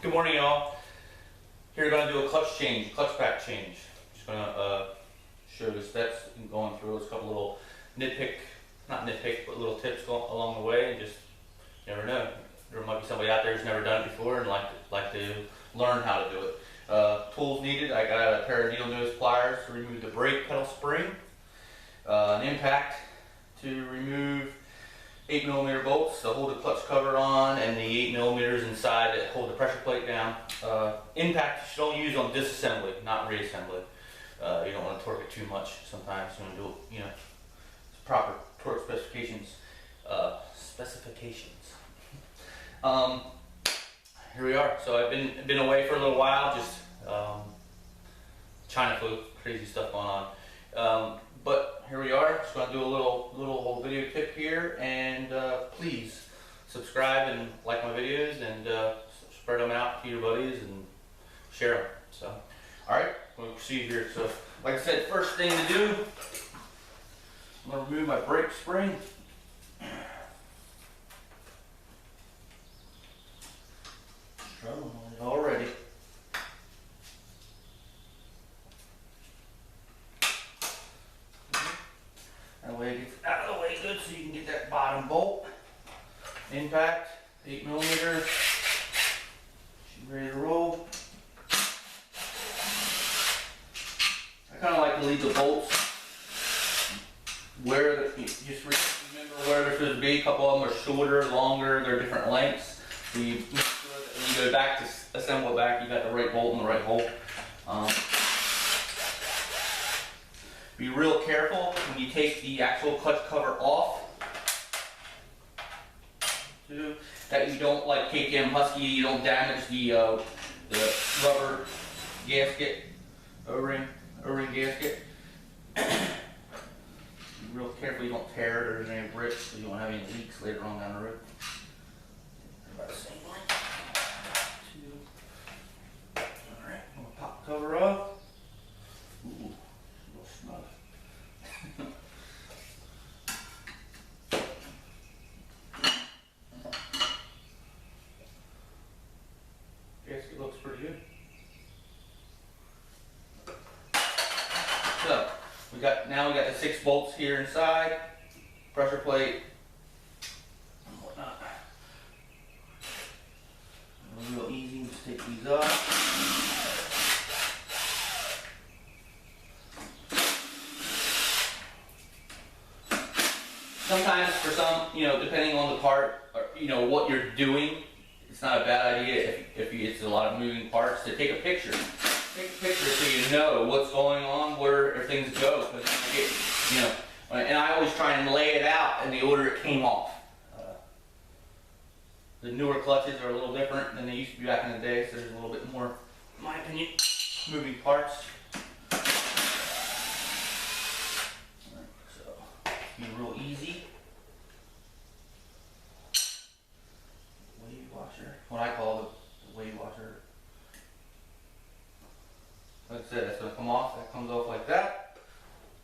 Good morning, y'all. Here we're going to do a clutch change, clutch pack change. Just going to show the steps and going through. There's a couple little not nitpick, but little tips along the way. And just never know. There might be somebody out there who's never done it before and like to learn how to do it. Tools needed. I got a pair of needle nose pliers to remove the brake pedal spring, an impact to remove 8mm bolts to hold the clutch cover on, and the 8mm inside that hold the pressure plate down. Impact you should only use on disassembly, not reassembly. You don't want to torque it too much. Sometimes you want to do proper torque specifications. Here we are. So I've been away for a little while, just China flu, crazy stuff going on. But here we are. Just going to do a little video tip here, and please subscribe and like my videos, and spread them out to your buddies and share them. So, all right, we'll proceed here. So, like I said, first thing to do, I'm going to remove my brake spring. Struggling with it already. That way it gets out of the way good, so you can get that bottom bolt. Impact, 8mm. She's ready to roll. I kind of like to leave the bolts where just remember where they're supposed to be. A couple of them are shorter, longer, they're different lengths. So you make sure that when you go back to assemble it back, you got the right bolt in the right hole. Be real careful when you take the actual clutch cover off, that you don't, like KTM Husky, you don't damage the rubber gasket, O-ring gasket. Be real careful you don't tear it or there's any rips, so you won't have any leaks later on down the road. About the same length. Alright, I'm going to pop the cover off. Ooh. Gasket looks pretty good. So we got the 6 bolts here inside, pressure plate and whatnot. Real easy, just take these off. Sometimes for some, depending on the part, or, what you're doing, it's not a bad idea if it's a lot of moving parts to take a picture. Take a picture so you know what's going on, where things go. And I always try and lay it out in the order it came off. The newer clutches are a little different than they used to be back in the day, so there's a little bit more, in my opinion, moving parts. Be real easy. Wave washer, what I call the wave washer. Like I said, that's going to come off. That comes off like that.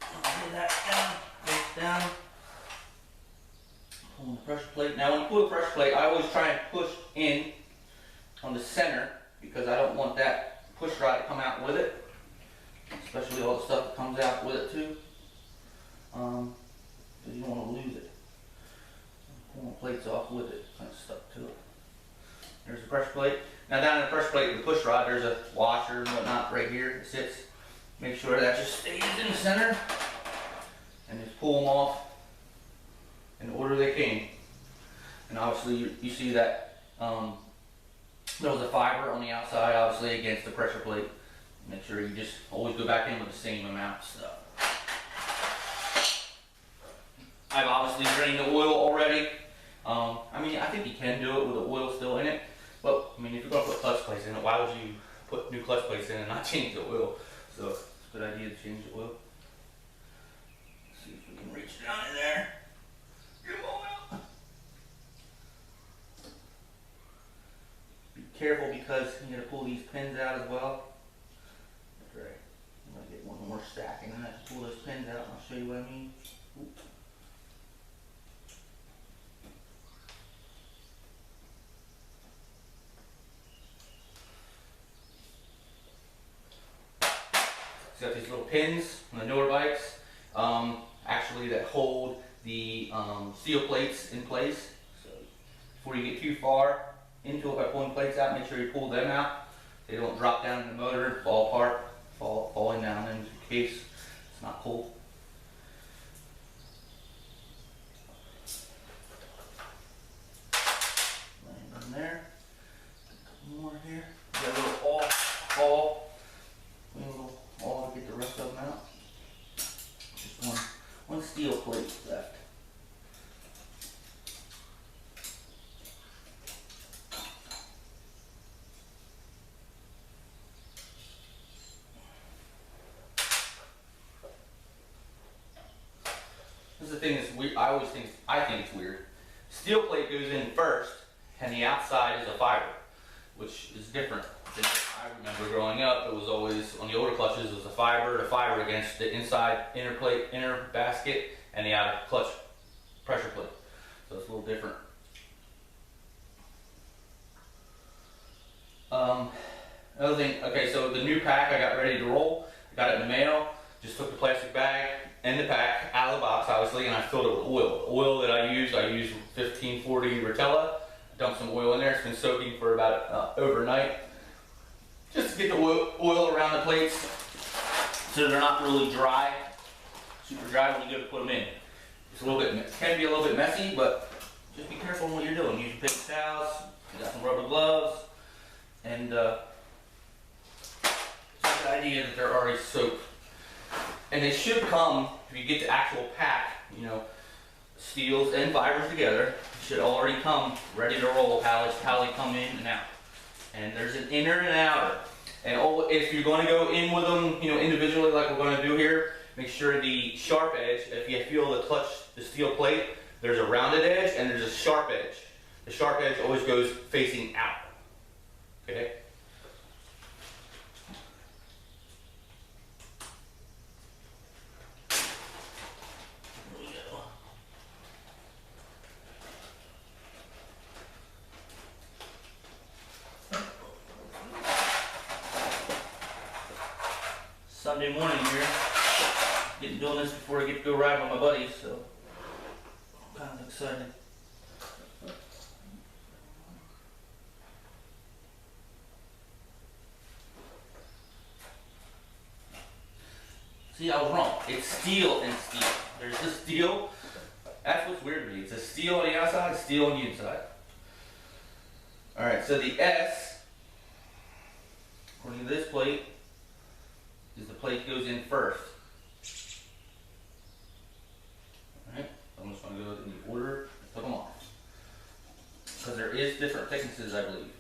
Lay that down, face down. Pull the pressure plate. Now, when you pull the pressure plate, I always try and push in on the center because I don't want that push rod to come out with it, especially all the stuff that comes out with it too. Because you don't want to lose it. Pull the plates off with it, kind of stuck to it. There's the pressure plate. Now down in the pressure plate with the push rod, there's a washer and whatnot right here. It sits. Make sure that just stays in the center, and just pull them off in the order they came. And obviously you see that there was a fiber on the outside, obviously against the pressure plate. Make sure you just always go back in with the same amount of stuff. I've obviously drained the oil already. I think you can do it with the oil still in it. But, if you're going to put clutch plates in it, why would you put new clutch plates in and not change the oil? So, it's a good idea to change the oil. Let's see if we can reach down in there. Get oil. Be careful because you got to pull these pins out as well. That's right. I'm going to get one more stack and then I have to pull those pins out and I'll show you what I mean. Oops. these little pins on the newer bikes, actually that hold the steel plates in place. So before you get too far into it by pulling plates out, make sure you pull them out. They don't drop down in the motor, fall apart, falling down into the case. It's not cool. Land in there. A couple more here. Got a little awl. A little awl to get the rest of them out. Just one steel plate left. This is the thing that's I think it's weird. Steel plate goes in first, and the outside is a fiber, which is different than I remember growing up. It was always, on the older clutches, it was a fiber against the inside inner basket, and the outer clutch pressure plate. So it's a little different. Another thing, okay, so the new pack I got ready to roll. I got it in the mail. Just took the plastic bag and the pack out of the box, obviously, and I filled it with oil. The oil that I use 1540 Rotella. Dumped some oil in there. It's been soaking for about overnight. Just to get the oil around the plates so they're not really dry, super dry when you go to put them in. It's a little bit, it can be a little bit messy, but just be careful in what you're doing. Use paper towels, you got some rubber gloves, and it's the idea that they're already soaked. And they should come, if you get the actual pack, you know, steels and fibers together, should already come ready to roll, how they come in and out. And there's an inner and an outer. And if you're going to go in with them, you know, individually like we're going to do here, make sure the sharp edge, if you feel the steel plate, there's a rounded edge and there's a sharp edge. The sharp edge always goes facing out. Okay? Sunday morning here, doing this before I get to go ride with my buddies, so I'm kind of excited. See, I was wrong. It's steel and steel. There's the steel. That's what's weird to me. It's a steel on the outside, steel on the inside. Alright, so the S, according to this plate, is the plate goes in first. Alright, I'm just going to go in the order I took them off. Because there is different thicknesses, I believe.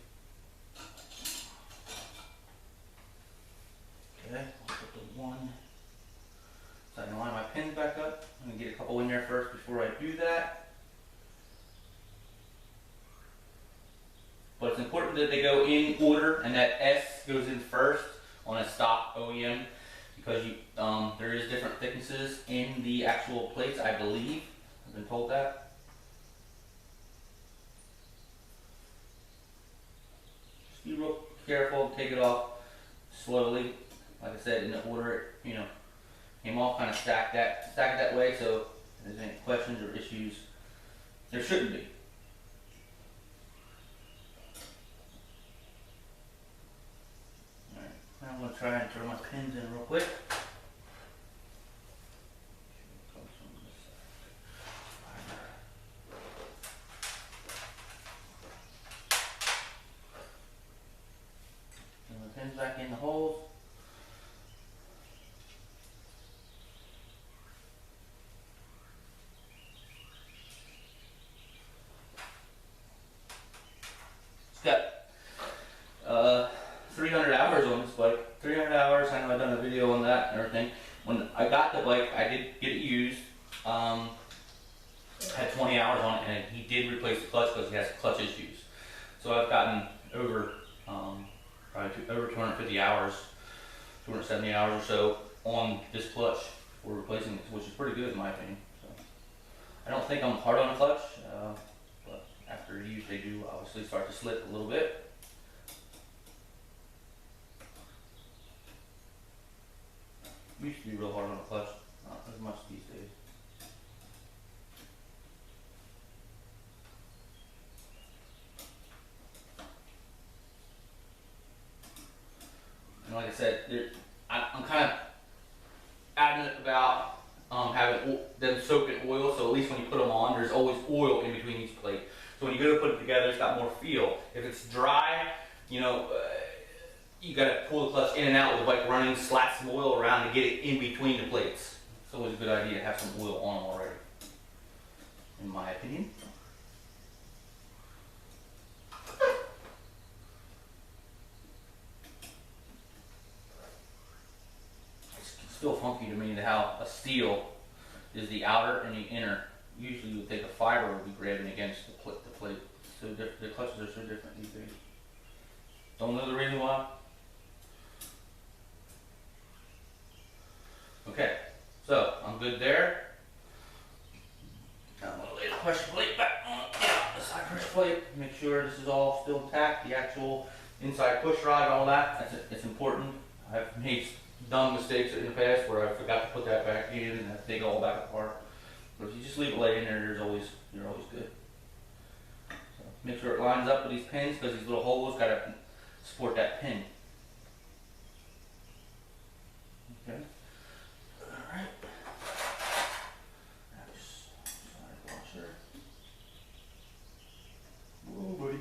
Okay, I'll put the one. So I can line my pins back up. I'm going to get a couple in there first before I do that. But it's important that they go in order and that S goes in first on a stock OEM, because there is different thicknesses in the actual plates, I believe. I've been told that. Just be real careful, take it off slowly. Like I said, in the order it, you know, came off, kind of stack it that way, so if there's any questions or issues, there shouldn't be. I'm going to try and throw my pins in real quick. Put my pins back in the holes. It's got 300 hours on this bike. 300 hours, I know I've done a video on that and everything. When I got the bike, I did get it used. Had 20 hours on it, and he did replace the clutch because he has clutch issues. So I've gotten over probably over 250 hours, 270 hours or so on this clutch for replacing it, which is pretty good in my opinion. So I don't think I'm hard on a clutch, but after use they do obviously start to slip a little bit. Used to be real hard on the clutch, not as much these days. And like I said, I'm kind of adamant about having them soaked in oil, so at least when you put them on, there's always oil in between each plate. So when you go to put it together, it's got more feel. If it's dry, you got to pull the clutch in and out with the bike running, slap some oil around to get it in between the plates. It's always a good idea to have some oil on them already, in my opinion. It's still funky to me how a steel is the outer and the inner. Usually you would think a fiber would be grabbing against the plate. So the clutches are so different these days. Don't know the reason why. Okay, so I'm good there. Now I'm going to lay the pressure plate back on the side pressure plate. Make sure this is all still intact. The actual inside push rod and all that. It's important. I've made dumb mistakes in the past where I forgot to put that back in and I take it all back apart. But if you just leave it laid in there, you're always good. So make sure it lines up with these pins because these little holes got to support that pin. Okay. All right. Now just side washer. Whoa, buddy.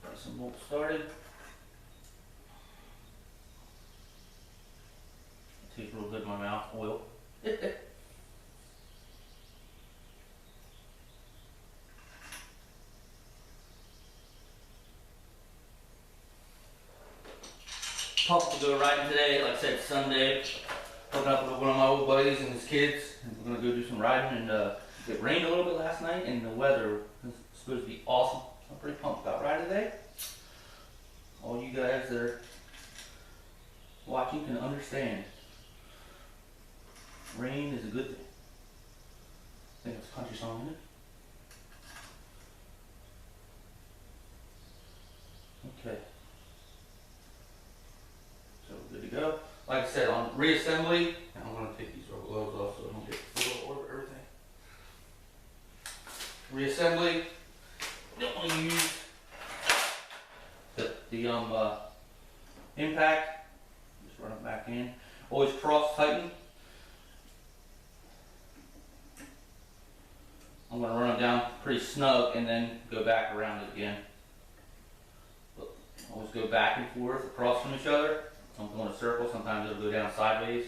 Got some bolts started. Tastes real good in my mouth. Oil. Pumped to go riding today. Like I said, Sunday. Hooking up with one of my old buddies and his kids. And we're gonna go do some riding. And it rained a little bit last night, and the weather is supposed to be awesome. I'm pretty pumped about riding today. All you guys that are watching can understand. Rain is a good thing. I think it's a country song, isn't it? Okay. So we're good to go. Like I said, on reassembly, I'm going to take these rubber gloves off so I don't get all over everything. Reassembly, you don't want to use the impact. Just run it back in. Always cross tighten. I'm going to run it down pretty snug and then go back around it again. But always go back and forth across from each other. I'm going in a circle. Sometimes it'll go down sideways.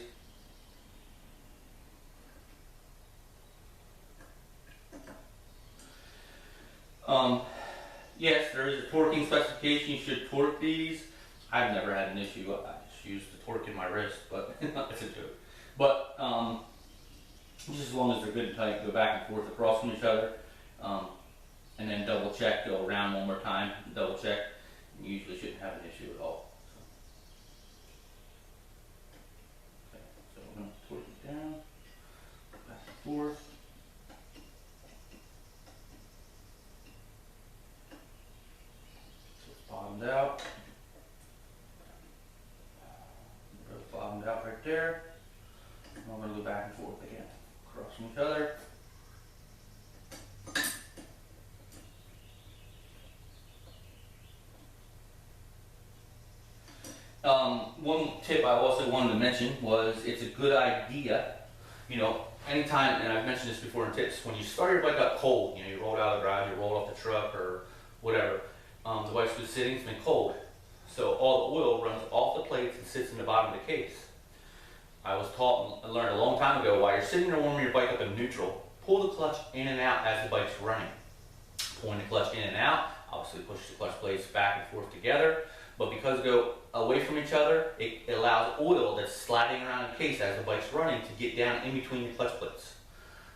Yes, there is a torquing specification. You should torque these. I've never had an issue. I just use the torque in my wrist, but it's a joke. But just as long as they're good and tight, go back and forth across from each other, and then double check. Go around one more time, double check. You usually shouldn't have an issue at all. So, okay, so we're going to torque it down, back and forth. Bottomed out. Both bottomed out right there. And I'm going to go back and forth again, across from each other. One tip I also wanted to mention was it's a good idea, anytime, and I've mentioned this before in tips, when you start your bike up cold, you rolled out of the garage, you rolled off the truck or whatever, the bike's been sitting, it's been cold. So all the oil runs off the plates and sits in the bottom of the case. I was taught and learned a long time ago, while you're sitting there warming your bike up in neutral, pull the clutch in and out as the bike's running. Pulling the clutch in and out, obviously push the clutch plates back and forth together, but because they go away from each other, it allows oil that's sliding around the case as the bike's running to get down in between the clutch plates.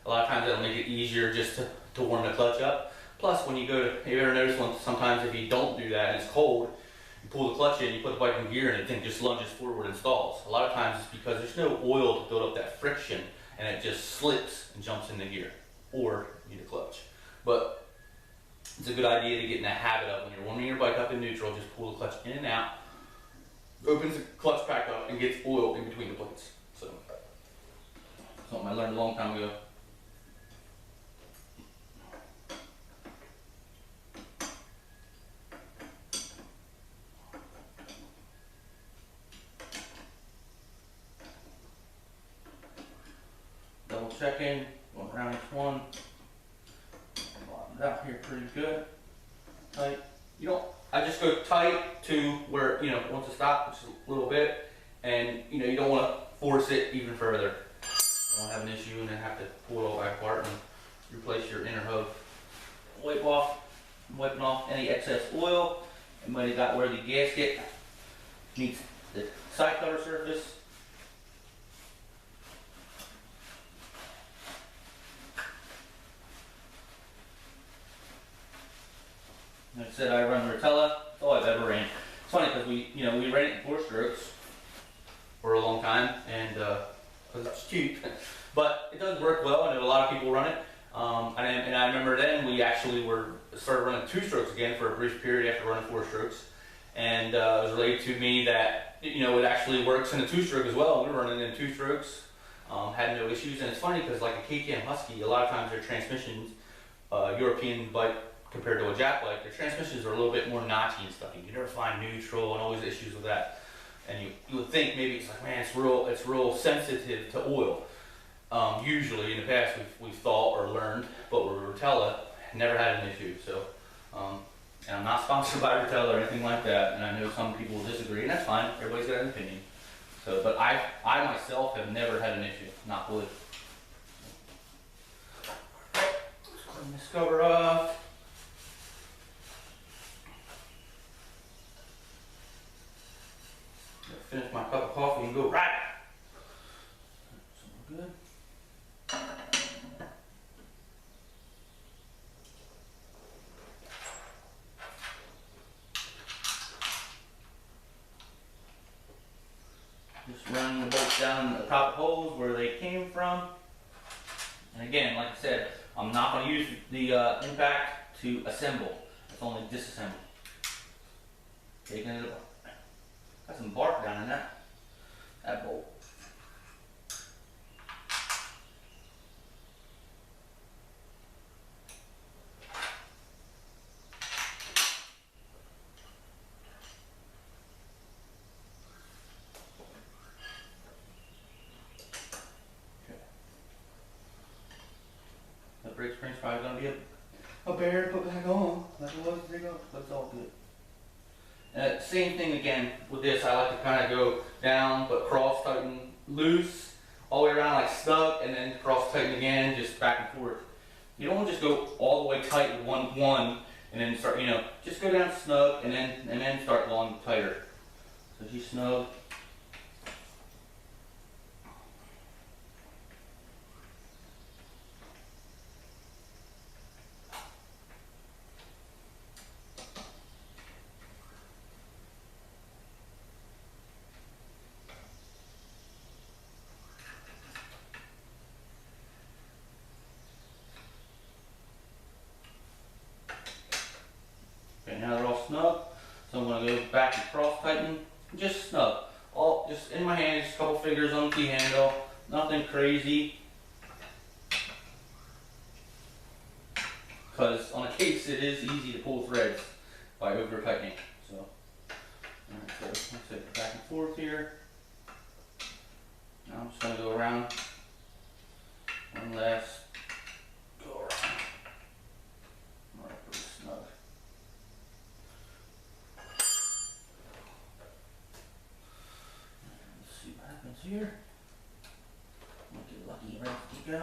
A lot of times that'll make it easier just to warm the clutch up. Plus, when you go to, you ever notice sometimes if you don't do that and it's cold, you pull the clutch in, you put the bike in gear, and the thing just lunges forward and stalls. A lot of times it's because there's no oil to build up that friction and it just slips and jumps into gear, or you need a clutch. But it's a good idea to get in the habit of when you're warming your bike up in neutral, just pull the clutch in and out, opens the clutch pack up, and gets oil in between the plates. So, something I learned a long time ago. Double checking, going around each one. Bottomed out here pretty good. Tight. You don't. I just go tight to where once it stops, just a little bit, and you don't want to force it even further. I don't have an issue and then have to pull it all back apart and replace your inner hub. Wiping off any excess oil, and when you got where the gasket meets the side cover surface. Like I said, I run Rotella. That's all I've ever ran. It's funny because we ran it in 4 strokes for a long time, and because it's cheap, but it does work well. I know a lot of people run it, and I remember then we actually started running 2 strokes again for a brief period after running 4 strokes, and it was relayed to me that it actually works in a 2-stroke as well. We were running in 2 strokes, had no issues, and it's funny because like a KTM Husky, a lot of times their transmissions, European bike compared to a Jap bike, their transmissions are a little bit more notchy and stuff. You can never find neutral and always issues with that. And you would think maybe it's like, man, it's real sensitive to oil. Usually in the past we've thought or learned, but with Rotella, never had an issue. So, and I'm not sponsored by Rotella or anything like that. And I know some people will disagree, and that's fine. Everybody's got an opinion. So, but I myself have never had an issue. Not wood. Clean this cover off. Finish my cup of coffee and go right. So we're good. Just running the bolts down the top holes where they came from. And again, like I said, I'm not going to use the impact to assemble. It's only disassemble. Taking it apart. Got some bark down in that bolt. Okay. The brake spring's probably going to be a bear to put back on, like it was a big up, but it's all good. Same thing again with this. I like to kind of go down, but cross tighten loose, all the way around like snug, and then cross tighten again, just back and forth. You don't want to just go all the way tight with one, and then start. Just go down snug, and then start going tighter. So if you snug. Okay, now they're all snug, so I'm going to go back and cross tighten, just snug. All just in my hand, just a couple fingers on the key handle, nothing crazy. Because on a case it is easy to pull threads by over tightening. So, alright, so let's take back and forth here. Now I'm just going to go around one last go around. Alright, pretty snug. Let's see what happens here. Might get lucky and ready to go.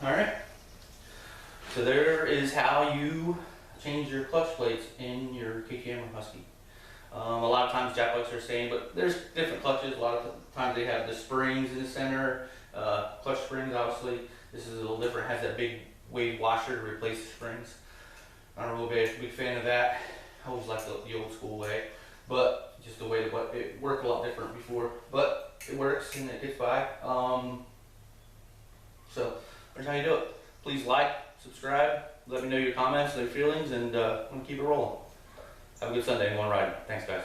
Alright, so there is how you change your clutch plates in your KTM or Husky. A lot of times jack bikes are the same, but there's different clutches. A lot of times they have the springs in the center, clutch springs obviously. This is a little different, it has that big wave washer to replace the springs. I'm not a big fan of that. I always like the old school way, but just the way it worked a lot different before, but it works and it gets by. So that's how you do it. Please like, subscribe, let me know your comments, your feelings, and I'm gonna keep it rolling. Have a good Sunday, everyone riding. Thanks, guys.